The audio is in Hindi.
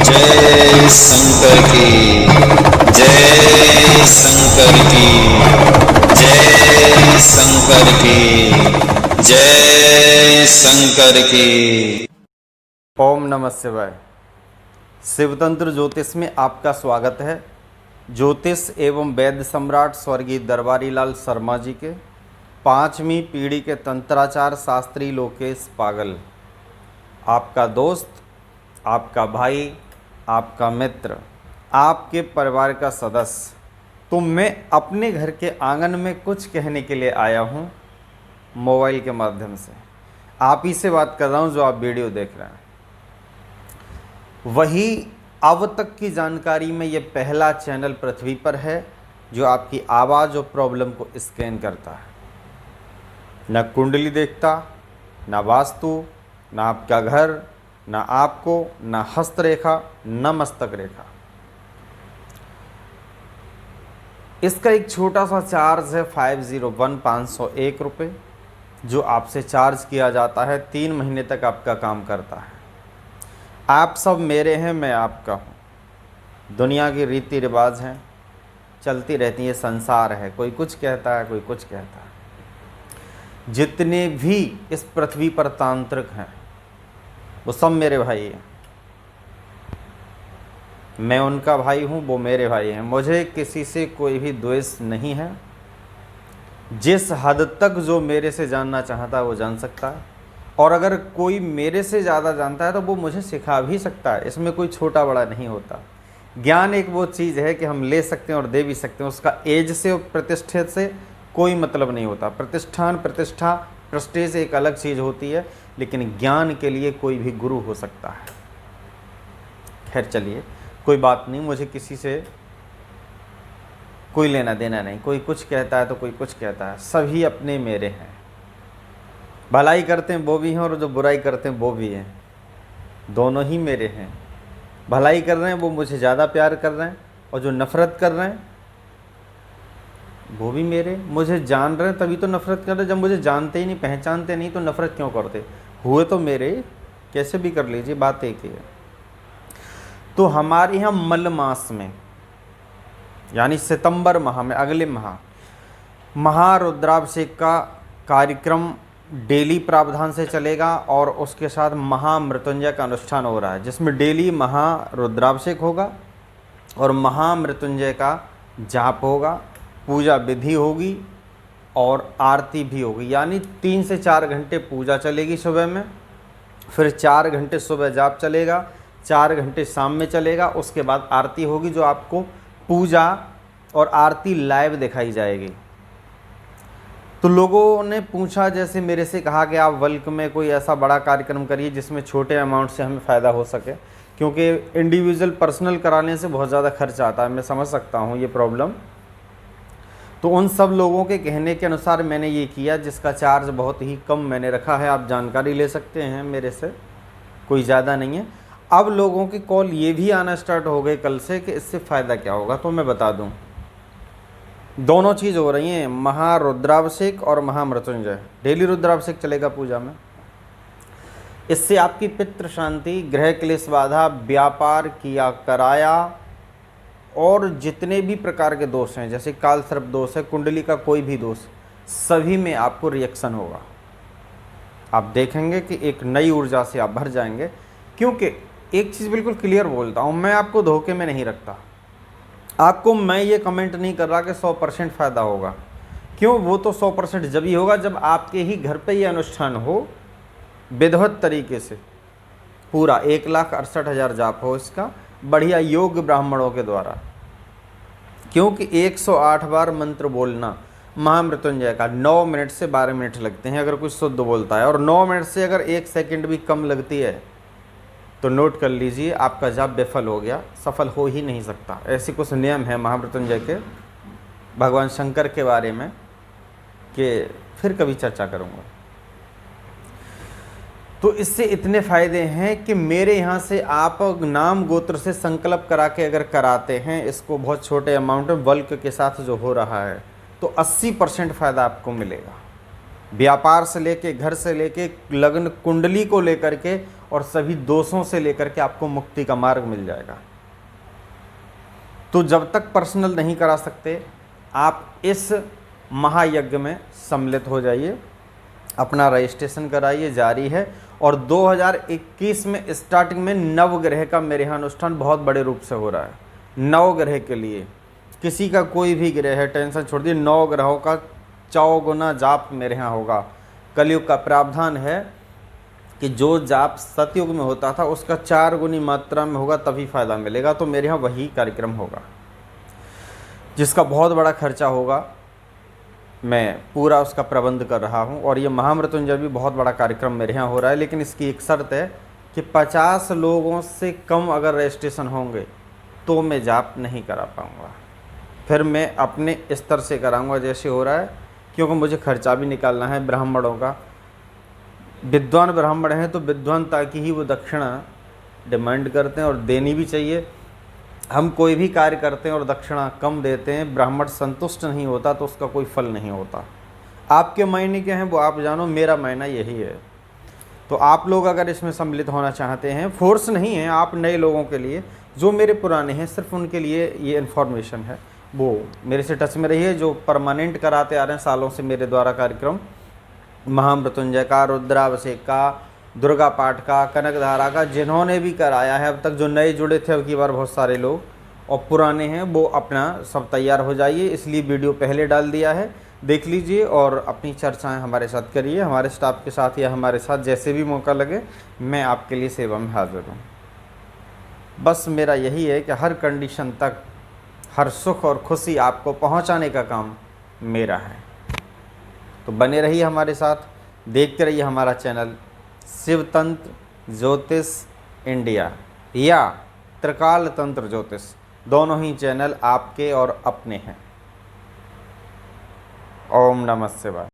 जय शंकर की जय शंकर की जय शंकर की जय शंकर की। ओम नमः शिवाय। शिवतंत्र ज्योतिष में आपका स्वागत है। ज्योतिष एवं वैद्य सम्राट स्वर्गीय दरबारी लाल शर्मा जी के 5वीं पीढ़ी के तंत्राचार शास्त्री लोकेश पागल, आपका दोस्त, आपका भाई, आपका मित्र, आपके परिवार का सदस्य। तो मैं अपने घर के आंगन में कुछ कहने के लिए आया हूँ मोबाइल के माध्यम से। आप ही से बात कर रहा हूँ जो आप वीडियो देख रहे हैं। वही अब तक की जानकारी में ये पहला चैनल पृथ्वी पर है जो आपकी आवाज़ और प्रॉब्लम को स्कैन करता है। न कुंडली देखता, न वास्तु, न आपका घर, न आपको, न हस्तरेखा, न मस्तक रेखा। इसका एक छोटा सा चार्ज है 501 रुपये, जो आपसे चार्ज किया जाता है। 3 महीने तक आपका काम करता है। आप सब मेरे हैं, मैं आपका हूँ। दुनिया की रीति रिवाज हैं, चलती रहती है, संसार है। कोई कुछ कहता है, कोई कुछ कहता है। जितने भी इस पृथ्वी पर तांत्रिक हैं वो सब मेरे भाई हैं। मैं उनका भाई हूँ, वो मेरे भाई हैं। मुझे किसी से कोई भी द्वेष नहीं है। जिस हद तक जो मेरे से जानना चाहता है वो जान सकता है, और अगर कोई मेरे से ज़्यादा जानता है तो वो मुझे सिखा भी सकता है। इसमें कोई छोटा बड़ा नहीं होता। ज्ञान एक वो चीज़ है कि हम ले सकते हैं और दे भी सकते हैं। उसका एज से और प्रतिष्ठित से कोई मतलब नहीं होता। प्रतिष्ठान, प्रतिष्ठा, प्रेस्टीज एक अलग चीज़ होती है, लेकिन ज्ञान के लिए कोई भी गुरु हो सकता है। खैर चलिए, कोई बात नहीं। मुझे किसी से कोई लेना देना नहीं। कोई कुछ कहता है तो कोई कुछ कहता है। सभी अपने मेरे हैं। भलाई करते हैं वो भी हैं और जो बुराई करते हैं वो भी हैं। दोनों ही मेरे हैं। भलाई कर रहे हैं वो मुझे ज़्यादा प्यार कर रहे हैं, और जो नफ़रत कर रहे हैं वो भी मेरे। मुझे जान रहे हैं तभी तो नफ़रत कर रहे हैं। जब मुझे जानते ही नहीं, पहचानते नहीं, तो नफ़रत क्यों करते? हुए तो मेरे, कैसे भी कर लीजिए, बात एक ही है। तो हमारे यहाँ मल मास में, यानी सितंबर माह में, अगले माह, महारुद्राभिषेक का कार्यक्रम डेली प्रावधान से चलेगा, और उसके साथ महामृत्युंजय का अनुष्ठान हो रहा है, जिसमें डेली महारुद्राभिषेक होगा और महामृत्युंजय का जाप होगा, पूजा विधि होगी और आरती भी होगी। यानी 3 से 4 घंटे पूजा चलेगी सुबह में, फिर 4 घंटे सुबह जाप चलेगा, 4 घंटे शाम में चलेगा। उसके बाद आरती होगी, जो आपको पूजा और आरती लाइव दिखाई जाएगी। तो लोगों ने पूछा, जैसे मेरे से कहा कि आप बल्क में कोई ऐसा बड़ा कार्यक्रम करिए जिसमें छोटे अमाउंट से हमें फ़ायदा हो सके, क्योंकि इंडिविजुअल पर्सनल कराने से बहुत ज़्यादा खर्च आता है। मैं समझ सकता हूँ ये प्रॉब्लम। तो उन सब लोगों के कहने के अनुसार मैंने ये किया, जिसका चार्ज बहुत ही कम मैंने रखा है। आप जानकारी ले सकते हैं मेरे से, कोई ज़्यादा नहीं है। अब लोगों की कॉल ये भी आना स्टार्ट हो गए कल से कि इससे फ़ायदा क्या होगा। तो मैं बता दूं, दोनों चीज़ हो रही हैं, महारुद्राभिषेक और महामृत्युंजय। डेली रुद्राभिषेक चलेगा पूजा में। इससे आपकी पितृ शांति, ग्रह क्लेश बाधा, व्यापार किया कराया, और जितने भी प्रकार के दोष हैं, जैसे काल सर्प दोष है, कुंडली का कोई भी दोष, सभी में आपको रिएक्शन होगा। आप देखेंगे कि एक नई ऊर्जा से आप भर जाएंगे। क्योंकि एक चीज़ बिल्कुल क्लियर बोलता हूँ, मैं आपको धोखे में नहीं रखता। आपको मैं ये कमेंट नहीं कर रहा कि 100% फ़ायदा होगा। क्यों? वो तो 100% जब ही होगा जब आपके ही घर पे ये अनुष्ठान हो, विधिवत तरीके से। पूरा 1,68,000 जाप हो इसका, बढ़िया योग्य ब्राह्मणों के द्वारा। क्योंकि 108 बार मंत्र बोलना महामृत्युंजय का 9 मिनट से 12 मिनट लगते हैं अगर कोई शुद्ध बोलता है, और 9 मिनट से अगर 1 सेकंड भी कम लगती है तो नोट कर लीजिए, आपका जाप विफल हो गया, सफल हो ही नहीं सकता। ऐसे कुछ नियम है महामृत्युंजय के, भगवान शंकर के बारे में, कि फिर कभी चर्चा करूँगा। तो इससे इतने फ़ायदे हैं कि मेरे यहाँ से आप नाम गोत्र से संकल्प करा के अगर कराते हैं इसको, बहुत छोटे अमाउंट में बल्क के साथ जो हो रहा है, तो 80% फ़ायदा आपको मिलेगा। व्यापार से लेके, घर से लेके, लग्न कुंडली को लेकर के, और सभी दोषों से लेकर के आपको मुक्ति का मार्ग मिल जाएगा। तो जब तक पर्सनल नहीं करा सकते, आप इस महायज्ञ में सम्मिलित हो जाइए, अपना रजिस्ट्रेशन कराइए, जारी है। और 2021 में स्टार्टिंग में नवग्रह का मेरे यहाँ अनुष्ठान बहुत बड़े रूप से हो रहा है। नवग्रह के लिए किसी का कोई भी ग्रह है, टेंशन छोड़ दिए, 9 ग्रहों का 4 गुना जाप मेरे यहाँ होगा। कलयुग का प्रावधान है कि जो जाप सतयुग में होता था उसका 4 गुनी मात्रा में होगा, तभी फायदा मिलेगा। तो मेरे यहाँ वही कार्यक्रम होगा जिसका बहुत बड़ा खर्चा होगा, मैं पूरा उसका प्रबंध कर रहा हूँ। और ये महामृत्युंजय भी बहुत बड़ा कार्यक्रम मेरे यहाँ हो रहा है, लेकिन इसकी एक शर्त है कि 50 लोगों से कम अगर रजिस्ट्रेशन होंगे तो मैं जाप नहीं करा पाऊँगा। फिर मैं अपने स्तर से कराऊँगा जैसे हो रहा है, क्योंकि मुझे खर्चा भी निकालना है ब्राह्मणों का। विद्वान ब्राह्मण हैं तो विद्वानता की ही वो दक्षिणा डिमांड करते हैं और देनी भी चाहिए। हम कोई भी कार्य करते हैं और दक्षिणा कम देते हैं, ब्राह्मण संतुष्ट नहीं होता तो उसका कोई फल नहीं होता। आपके मायने क्या हैं वो आप जानो, मेरा मायना यही है। तो आप लोग अगर इसमें सम्मिलित होना चाहते हैं, फोर्स नहीं है, आप नए लोगों के लिए, जो मेरे पुराने हैं सिर्फ उनके लिए ये इन्फॉर्मेशन है, वो मेरे से टच में रहिए। जो परमानेंट कराते आ रहे हैं सालों से मेरे द्वारा कार्यक्रम, महामृत्युंजय का, रुद्राभिषेक का, दुर्गा पाठ का, कनकधारा का, जिन्होंने भी कराया है अब तक, जो नए जुड़े थे अब की बार बहुत सारे लोग, और पुराने हैं, वो अपना सब तैयार हो जाइए। इसलिए वीडियो पहले डाल दिया है, देख लीजिए और अपनी चर्चाएं हमारे साथ करिए, हमारे स्टाफ के साथ या हमारे साथ, जैसे भी मौका लगे मैं आपके लिए सेवा में हाजिर हूँ। बस मेरा यही है कि हर कंडीशन तक हर सुख और खुशी आपको पहुँचाने का काम मेरा है। तो बने रहिए हमारे साथ, देखते रहिए हमारा चैनल शिव तंत्र ज्योतिष इंडिया या त्रिकाल तंत्र ज्योतिष, दोनों ही चैनल आपके और अपने हैं। ओम नमः शिवाय।